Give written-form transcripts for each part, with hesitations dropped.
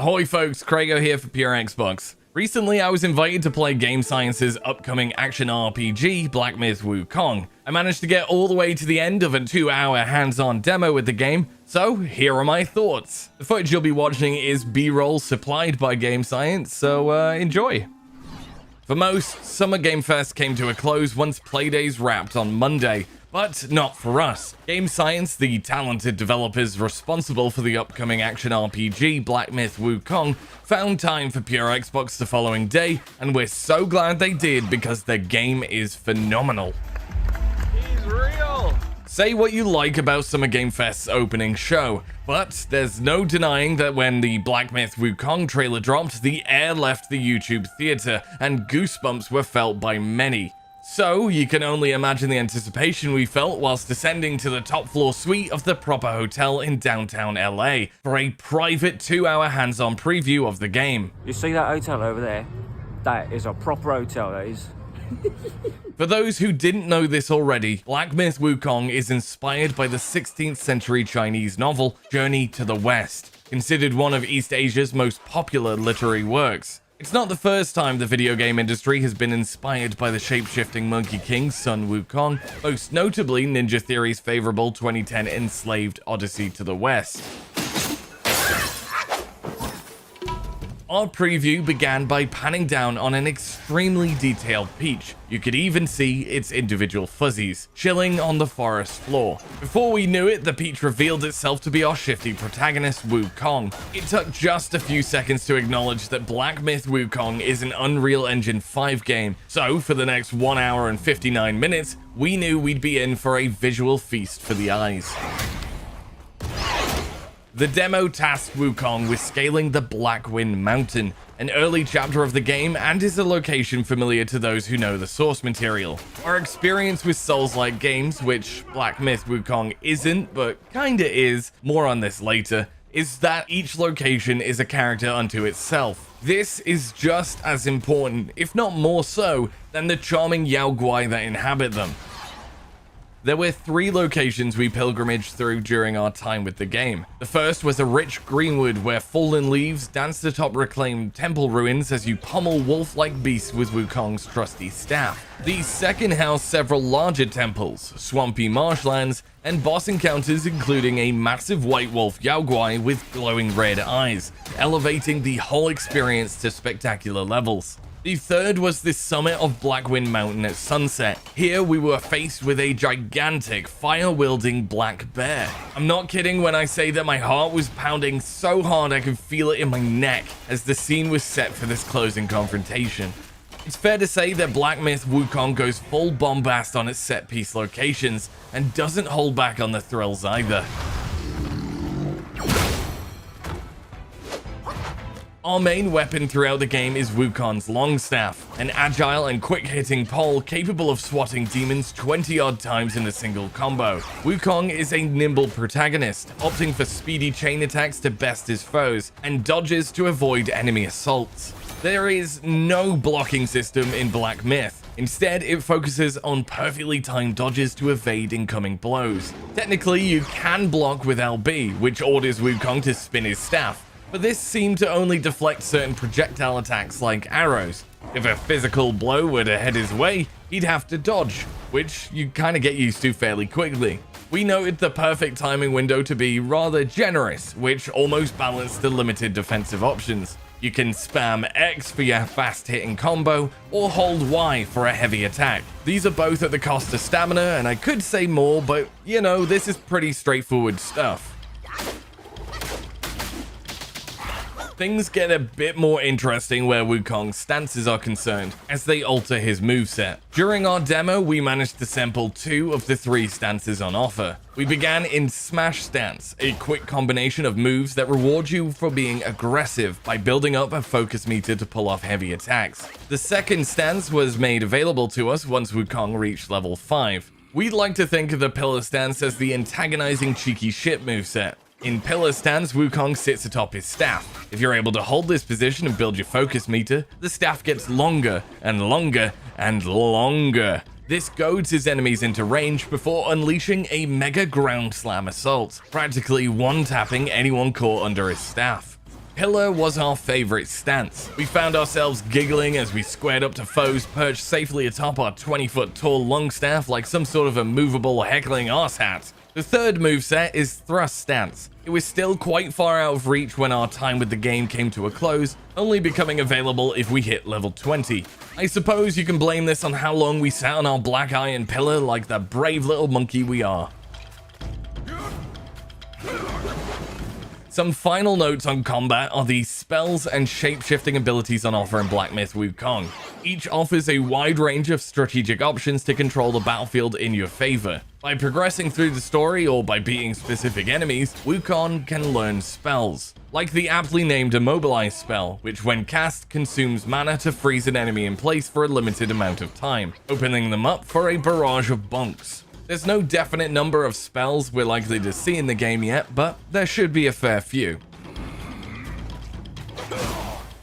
Ahoy folks, Krago here for Pure Xbox. Recently I was invited to play Game Science's upcoming action RPG, Black Myth: Wukong. I managed to get all the way to the end of a 2-hour hands-on demo with the game, so here are my thoughts. The footage you'll be watching is B-roll supplied by Game Science, so enjoy. For most, Summer Game Fest came to a close once Playdays wrapped on Monday, but not for us. Game Science, the talented developers responsible for the upcoming action RPG Black Myth: Wukong, found time for Pure Xbox the following day, and we're so glad they did because the game is phenomenal. He's real! Say what you like about Summer Game Fest's opening show, but there's no denying that when the Black Myth: Wukong trailer dropped, the air left the YouTube theater, and goosebumps were felt by many. So, you can only imagine the anticipation we felt whilst descending to the top floor suite of the Proper Hotel in downtown LA for a private 2-hour hands-on preview of the game. You see that hotel over there? That is a proper hotel, that is. For those who didn't know this already, Black Myth: Wukong is inspired by the 16th century Chinese novel Journey to the West, considered one of East Asia's most popular literary works. It's not the first time the video game industry has been inspired by the shape-shifting Monkey King's son Wukong, most notably Ninja Theory's favorable 2010 enslaved Odyssey to the West. Our preview began by panning down on an extremely detailed peach. You could even see its individual fuzzies, chilling on the forest floor. Before we knew it, the peach revealed itself to be our shifty protagonist, Wukong. It took just a few seconds to acknowledge that Black Myth: Wukong is an Unreal Engine 5 game, so for the next 1 hour and 59 minutes, we knew we'd be in for a visual feast for the eyes. The demo tasked Wukong with scaling the Black Wind Mountain, an early chapter of the game and is a location familiar to those who know the source material. Our experience with Souls-like games, which Black Myth: Wukong isn't, but kinda is, more on this later, is that each location is a character unto itself. This is just as important, if not more so, than the charming Yao Guai that inhabit them. There were 3 locations we pilgrimaged through during our time with the game. The first was a rich greenwood where fallen leaves dance atop reclaimed temple ruins as you pummel wolf-like beasts with Wukong's trusty staff. The second housed several larger temples, swampy marshlands, and boss encounters including a massive white wolf Yao Guai with glowing red eyes, elevating the whole experience to spectacular levels. The third was the summit of Blackwind Mountain at sunset. Here we were faced with a gigantic fire-wielding black bear. I'm not kidding when I say that my heart was pounding so hard I could feel it in my neck as the scene was set for this closing confrontation. It's fair to say that Black Myth: Wukong goes full bombast on its set-piece locations and doesn't hold back on the thrills either. Our main weapon throughout the game is Wukong's Longstaff, an agile and quick-hitting pole capable of swatting demons 20-odd times in a single combo. Wukong is a nimble protagonist, opting for speedy chain attacks to best his foes, and dodges to avoid enemy assaults. There is no blocking system in Black Myth. Instead, it focuses on perfectly timed dodges to evade incoming blows. Technically, you can block with LB, which orders Wukong to spin his staff, but this seemed to only deflect certain projectile attacks like arrows. If a physical blow were to head his way, he'd have to dodge, which you kind of get used to fairly quickly. We noted the perfect timing window to be rather generous, which almost balanced the limited defensive options. You can spam X for your fast-hitting combo, or hold Y for a heavy attack. These are both at the cost of stamina, and I could say more, but you know, this is pretty straightforward stuff. Things get a bit more interesting where Wukong's stances are concerned, as they alter his moveset. During our demo, we managed to sample 2 of the 3 stances on offer. We began in Smash Stance, a quick combination of moves that reward you for being aggressive by building up a focus meter to pull off heavy attacks. The second stance was made available to us once Wukong reached level 5. We'd like to think of the Pillar Stance as the antagonizing cheeky shit moveset. In Pillar Stance, Wukong sits atop his staff. If you're able to hold this position and build your focus meter, the staff gets longer and longer and longer. This goads his enemies into range before unleashing a mega ground slam assault, practically one-tapping anyone caught under his staff. Pillar was our favorite stance. We found ourselves giggling as we squared up to foes perched safely atop our 20-foot tall longstaff like some sort of immovable heckling arse hat. The third moveset is Thrust Stance. It was still quite far out of reach when our time with the game came to a close, only becoming available if we hit level 20. I suppose you can blame this on how long we sat on our black iron pillar like the brave little monkey we are. Some final notes on combat are the spells and shape-shifting abilities on offer in Black Myth: Wukong. Each offers a wide range of strategic options to control the battlefield in your favor. By progressing through the story or by beating specific enemies, Wukong can learn spells, like the aptly named Immobilize spell, which when cast consumes mana to freeze an enemy in place for a limited amount of time, opening them up for a barrage of bonks. There's no definite number of spells we're likely to see in the game yet, but there should be a fair few.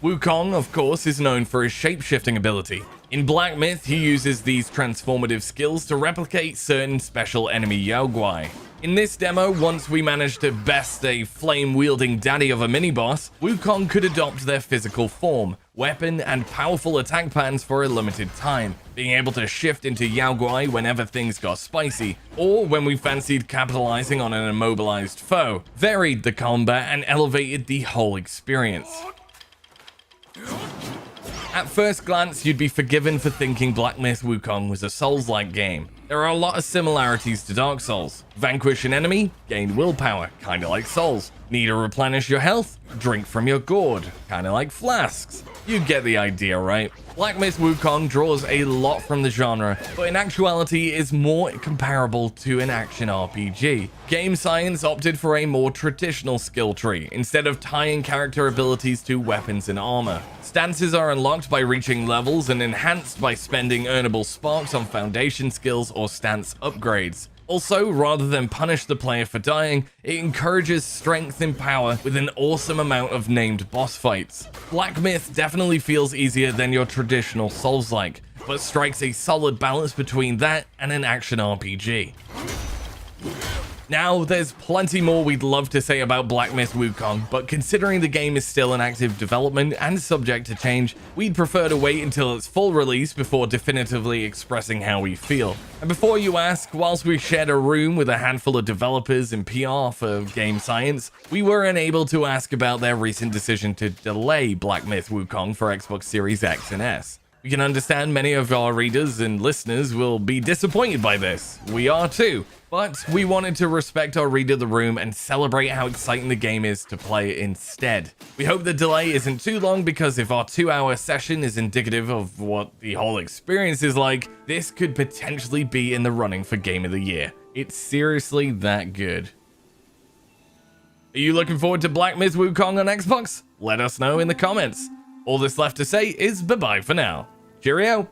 Wukong, of course, is known for his shape-shifting ability. In Black Myth, he uses these transformative skills to replicate certain special enemy Yaoguai. In this demo, once we managed to best a flame-wielding daddy of a mini-boss, Wukong could adopt their physical form, weapon, and powerful attack patterns for a limited time, being able to shift into Yaoguai whenever things got spicy, or when we fancied capitalizing on an immobilized foe, varied the combat and elevated the whole experience. At first glance, you'd be forgiven for thinking Black Myth: Wukong was a Souls-like game. There are a lot of similarities to Dark Souls. Vanquish an enemy, gain willpower, kinda like Souls. Need to replenish your health? Drink from your gourd, kinda like flasks. You get the idea, right? Black Myth: Wukong draws a lot from the genre, but in actuality is more comparable to an action RPG. Game Science opted for a more traditional skill tree, instead of tying character abilities to weapons and armor. Stances are unlocked by reaching levels and enhanced by spending earnable sparks on foundation skills or stance upgrades. Also, rather than punish the player for dying, it encourages strength and power with an awesome amount of named boss fights. Black Myth definitely feels easier than your traditional Souls-like, but strikes a solid balance between that and an action RPG. Now, there's plenty more we'd love to say about Black Myth: Wukong, but considering the game is still in active development and subject to change, we'd prefer to wait until its full release before definitively expressing how we feel. And before you ask, whilst we shared a room with a handful of developers and PR for Game Science, we were unable to ask about their recent decision to delay Black Myth: Wukong for Xbox Series X and S. We can understand many of our readers and listeners will be disappointed by this. We are too. But we wanted to respect our Read of the Room and celebrate how exciting the game is to play instead. We hope the delay isn't too long, because if our 2-hour session is indicative of what the whole experience is like, this could potentially be in the running for Game of the Year. It's seriously that good. Are you looking forward to Black Myth: Wukong on Xbox? Let us know in the comments. All that's left to say is bye-bye for now. Cheerio!